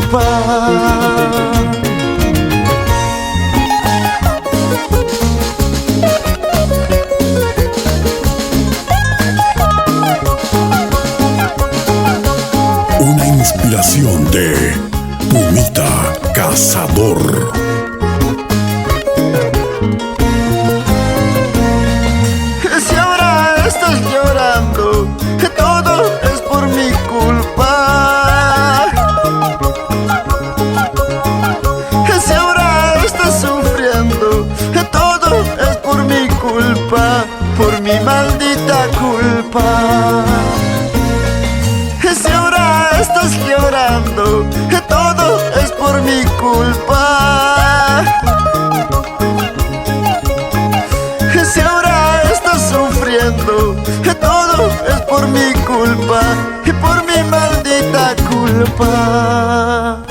culpa. Una inspiración de Pumita Cazador. Si ahora estás llorando, todo es por mi culpa. Si ahora estás sufriendo, todo es por mi culpa, por mi maldita culpa. Si ahora estás llorando, todo es por mi culpa. Si ahora estás sufriendo, todo es por mi culpa y por mi maldita culpa.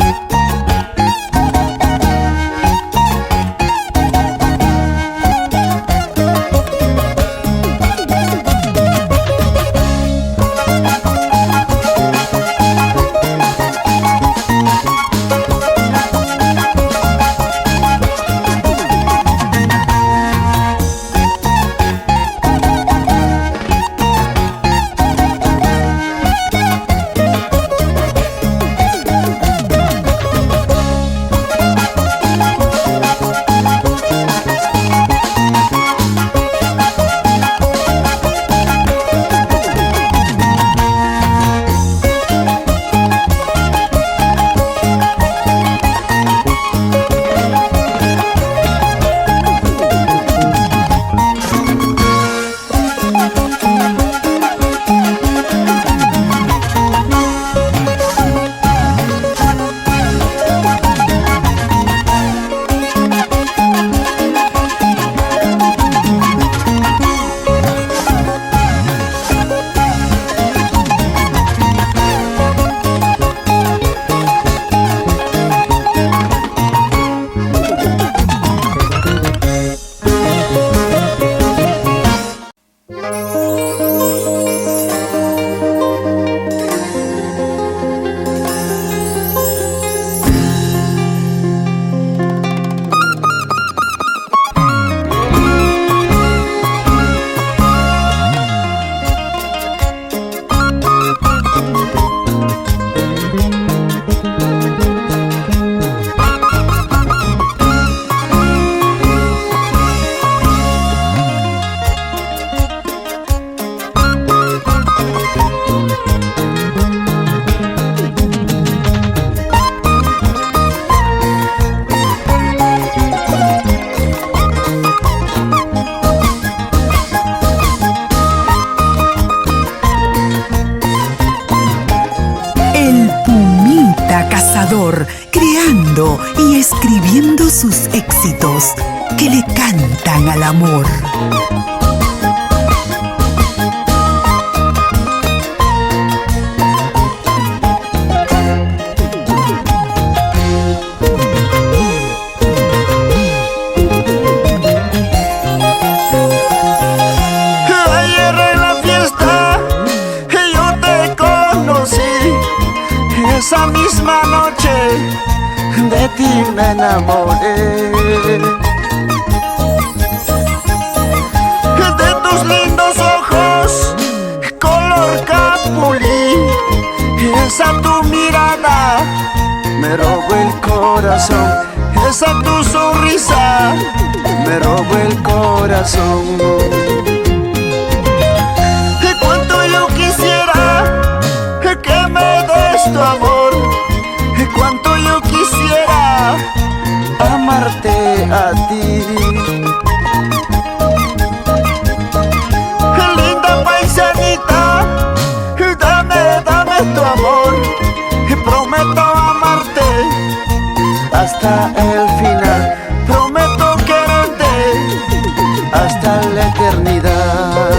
Creando y escribiendo sus éxitos que le cantan al amor. Ayer en la fiesta yo te conocí, esa misma noche de ti me enamoré. De tus lindos ojos, color capulí, esa tu mirada me robó el corazón. Esa tu sonrisa me robó el corazón. Cuánto yo quisiera que me des tu amor, cuánto yo quisiera amarte a ti. Linda paisanita, dame tu amor, prometo amarte hasta el final, prometo quererte hasta la eternidad.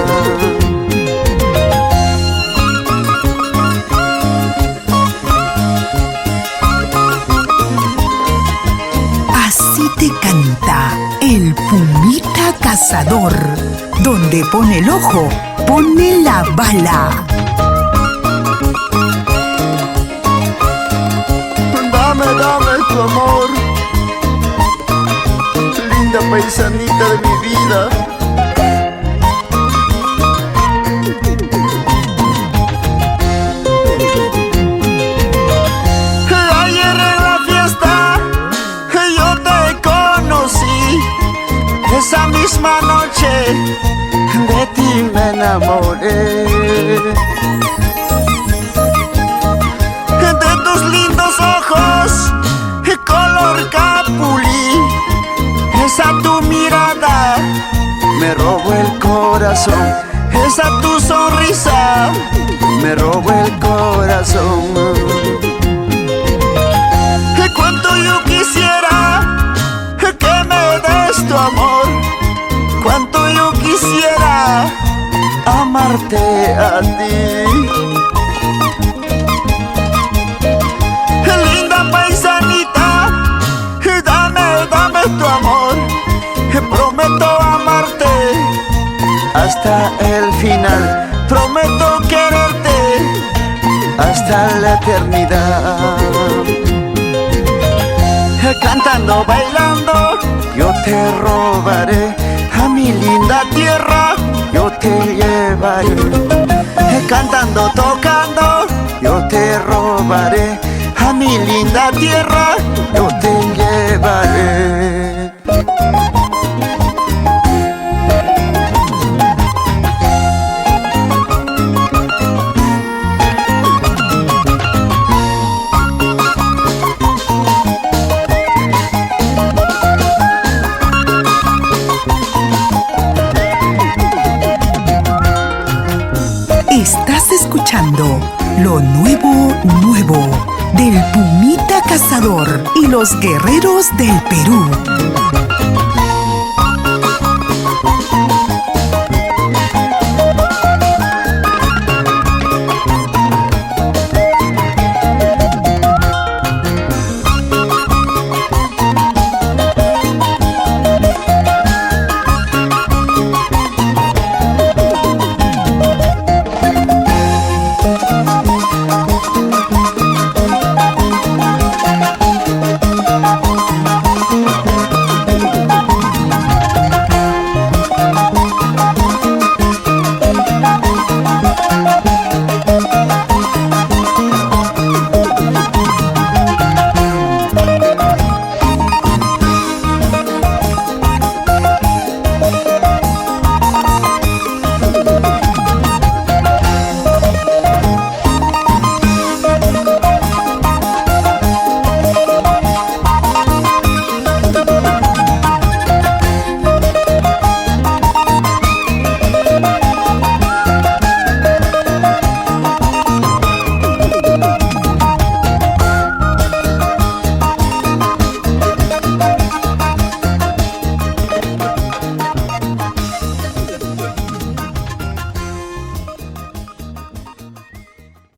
Así te canta el Pumita Cazador. Donde pone el ojo, pone la bala. paisanita de mi vida. Ayer en la fiesta yo te conocí, esa misma noche de ti me enamoré. De tus lindos ojos, color capulí, esa tu mirada me robó el corazón, esa tu sonrisa me robó el corazón. Cuánto yo quisiera que me des tu amor, cuánto yo quisiera amarte a ti. Linda paisanita, dame tu amor, prometo amarte hasta el final, prometo quererte hasta la eternidad. Cantando, bailando, yo te robaré a mi linda tierra, yo te llevaré. Cantando, tocando, yo te robaré a mi linda tierra, yo te llevaré. Estás escuchando lo nuevo del Pumita Cazador y los guerreros del Perú.